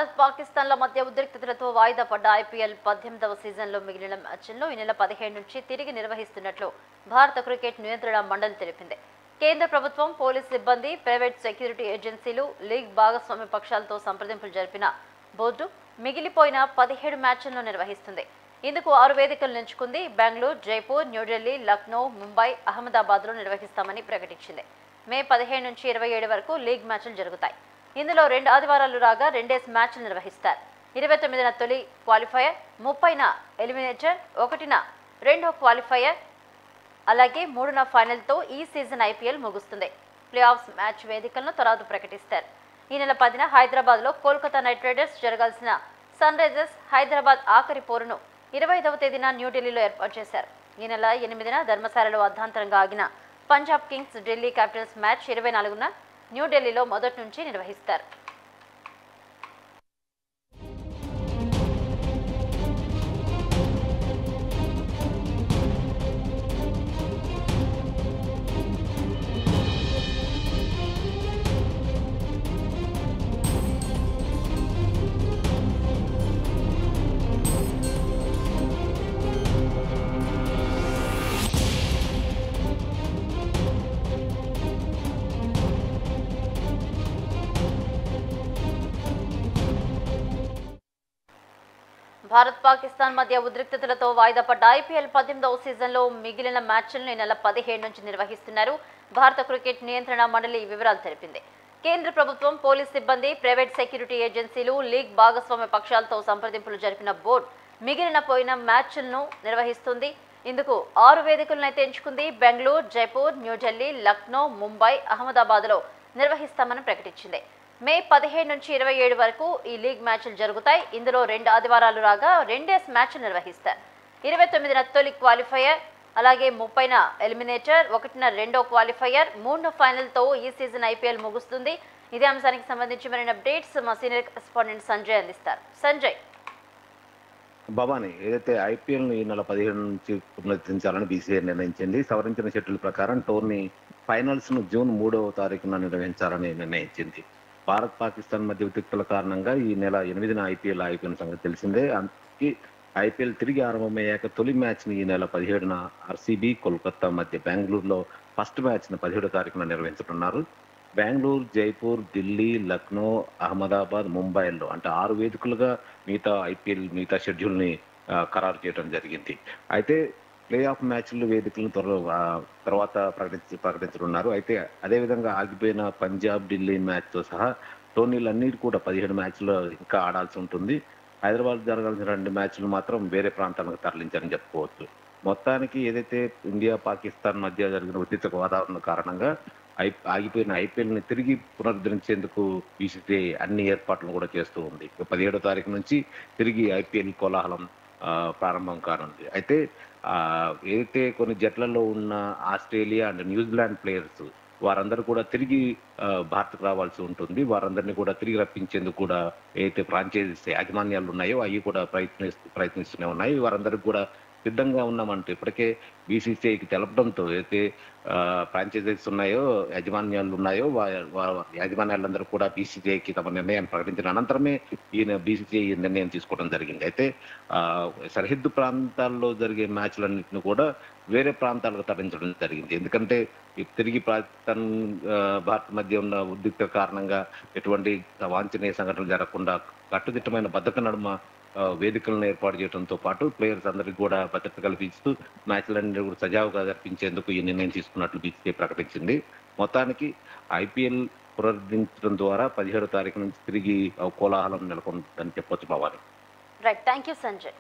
భారత్ పాకిస్తాన్ల మధ్య ఉద్రిక్తతలతో వాయిదా పడ్డ ఐపీఎల్ 18వ సీజన్లో మిగిలిన మ్యాచ్లను ఈ నెల 17 నుంచి తిరిగి నిర్వహిస్తున్నట్లు భారత క్రికెట్ నియంత్రణ మండలి తెలిపింది. కేంద్ర ప్రభుత్వం, పోలీస్ సిబ్బంది, ప్రైవేట్ సెక్యూరిటీ ఏజెన్సీలు, లీగ్ భాగస్వామ్య పక్షాలతో సంప్రదింపులు జరిపిన బోర్డు మిగిలిపోయిన 17 మ్యాచ్లను నిర్వహిస్తుంది. ఇందుకు 6 వేదికలను ఎంచుకుంది. బెంగళూరు, జైపూర్, న్యూఢిల్లీ, లక్నో, ముంబై, అహ్మదాబాద్లో నిర్వహిస్తామని ప్రకటించింది. మే 15 నుంచి 27 వరకు లీగ్ మ్యాచ్లు జరుగుతాయి. ఇందులో 2 ఆదివారాలు రాగా 2 మ్యాచ్లు నిర్వహిస్తారు. 29న తొలి క్వాలిఫైయర్, 30న ఎలిమినేటర్, 1న రెండో క్వాలిఫైయర్, అలాగే 3న ఫైనల్తో ఈ సీజన్ ఐపీఎల్ ముగుస్తుంది. ప్లే ఆఫ్స్ మ్యాచ్ వేదికలను తర్వాత ప్రకటిస్తారు. ఈ నెల 10న హైదరాబాద్లో కోల్కతా నైట్ రైడర్స్ జరగాల్సిన సన్ రైజర్స్ హైదరాబాద్ ఆఖరి పోరును 25వ తేదీన న్యూఢిల్లీలో ఏర్పాటు చేశారు. ఈ నెల 8న ధర్మశాలలో అర్ధాంతరంగా ఆగిన Punjab Kings Delhi Capitals match 24న న్యూఢిల్లీలో మొదటి నుంచి నిర్వహిస్తారు. భారత్ పాకిస్తాన్ మధ్య ఉద్రిక్తతలతో వాయిదా పడ్డ ఐపీఎల్ 18వ సీజన్లో మిగిలిన మ్యాచ్లను ఈ నెల 17 నుంచి నిర్వహిస్తున్నారు. భారత క్రికెట్ నియంత్రణ మండలి ఈ వివరాలు తెలిపింది. కేంద్ర ప్రభుత్వం, పోలీస్ సిబ్బంది, ప్రైవేట్ సెక్యూరిటీ ఏజెన్సీలు, లీగ్ భాగస్వామ్య పక్షాలతో సంప్రదింపులు జరిపిన బోర్డు మిగిలిన మ్యాచ్లను నిర్వహిస్తుంది. ఇందుకు 6 వేదికలను అయితే ఎంచుకుంది. బెంగళూరు, జైపూర్, న్యూఢిల్లీ, లక్నో, ముంబై, అహ్మదాబాద్లో నిర్వహిస్తామని ప్రకటించింది. మే 15 నుంచి 27 వరకు ఈ లీగ్ మ్యాచ్లు జరుగుతాయి. ఇందులో 2 ఆదివారాలు రాగా 2 మ్యాచ్లు నిర్వహిస్తారు. 29న తొలి క్వాలిఫైయర్, అలాగే 30న ఎలిమినేటర్, 1న రెండో క్వాలిఫైయర్, 3న ఫైనల్తో ఈ సీజన్ ఐపీఎల్ ముగుస్తుంది. ఇదే అంశానికి సంబంధించి మరిన్ని అప్డేట్స్ మా సీనియర్ కరెస్పాండెంట్ సంజయ్ అందిస్తారు. సంజయ్. భవానీ, ఏదైతే ఐపీఎల్ ఈ నెల 17 నుంచి పునరుద్ధరించాలని బీసీఐ నిర్ణయించింది. సవరించిన షెడ్యూల్ ప్రకారం టోర్నీ ఫైనల్స్ ను జూన్ 3వ తారీఖున నిర్వహించాలని నిర్ణయించింది. భారత్ పాకిస్తాన్ మధ్య ఉద్రిక్తల కారణంగా ఈ నెల 8న ఐపీఎల్ ఆగిపోయిన సంగతి తెలిసిందే. అందుకే ఐపీఎల్ తిరిగి ఆరంభమయ్యాక తొలి మ్యాచ్ ని ఈ నెల 17న ఆర్సీబీ, కోల్కతా మధ్య బెంగళూరులో ఫస్ట్ మ్యాచ్ ని 17వ తారీఖున నిర్వహించనున్నారు. బెంగళూరు, జైపూర్, ఢిల్లీ, లక్నో, అహ్మదాబాద్, ముంబైలో అంటే 6 వేదికలుగా మిగతా షెడ్యూల్ ని ఖరారు చేయడం జరిగింది. అయితే ప్లే ఆఫ్ మ్యాచ్లు వేదికలను తర్వాత ప్రకటించనున్నారు. అయితే అదేవిధంగా ఆగిపోయిన పంజాబ్, ఢిల్లీ మ్యాచ్తో సహా టోర్నీలన్నిటి కూడా 17 మ్యాచ్లు ఇంకా ఆడాల్సి ఉంటుంది. హైదరాబాద్ జరగాల్సిన 2 మ్యాచ్లు మాత్రం వేరే ప్రాంతాలకు తరలించారని చెప్పుకోవచ్చు. మొత్తానికి ఏదైతే ఇండియా, పాకిస్తాన్ మధ్య జరిగిన ఉద్రిక్త వాతావరణం కారణంగా ఆగిపోయిన ఐపీఎల్ ని తిరిగి పునరుద్ధరించేందుకు బీసీసీఐ అన్ని ఏర్పాట్లు కూడా చేస్తూ ఉంది. 17వ తారీఖు నుంచి తిరిగి ఐపీఎల్ కోలాహలం ప్రారంభం కానుంది. అయితే ఏదైతే కొన్ని జట్లలో ఉన్న ఆస్ట్రేలియా అండ్ న్యూజిలాండ్ ప్లేయర్స్ వారందరూ కూడా తిరిగి భారత్కు రావాల్సి ఉంటుంది. వారందరినీ కూడా తిరిగి రప్పించేందుకు కూడా ఏదైతే ఫ్రాంచైజీస్ యాజమాన్యాలు ఉన్నాయో అవి కూడా ప్రయత్నిస్తూనే ఉన్నాయి. వారందరికీ కూడా సిద్ధంగా ఉన్నామంటూ ఇప్పటికే బీసీసీఐకి తెలపడంతో అయితే ఫ్రాంచైజీస్ ఉన్నాయో, యాజమాన్యాలు ఉన్నాయో యాజమాన్యాలందరూ కూడా బీసీసీఐకి తమ నిర్ణయాన్ని ప్రకటించిన అనంతరమే ఈయన బీసీసీఐ నిర్ణయం తీసుకోవడం జరిగింది. అయితే సరిహద్దు ప్రాంతాల్లో జరిగే మ్యాచ్లన్నింటినీ కూడా వేరే ప్రాంతాలకు తరలించడం జరిగింది. ఎందుకంటే తిరిగి పాకిస్తాన్, భారత్ మధ్య ఉన్న ఉద్రిక్త కారణంగా ఎటువంటి వాంఛనీయ సంఘటనలు జరగకుండా కట్టుదిట్టమైన భద్రత నడుమ వేదికలను ఏర్పాటు చేయడంతో పాటు ప్లేయర్స్ అందరికీ కూడా భద్రత కల్పిస్తూ మ్యాచ్లన్నీ కూడా సజావుగా జరిపించేందుకు ఈ నిర్ణయం తీసుకున్నట్లు బీసీసీఐ ప్రకటించింది. మొత్తానికి ఐపీఎల్ పునరుద్ధరించడం ద్వారా 17వ తారీఖు నుంచి తిరిగి కోలాహలం నెలకొందని చెప్పొచ్చు. Bhavani. Right, thank you Sanjay.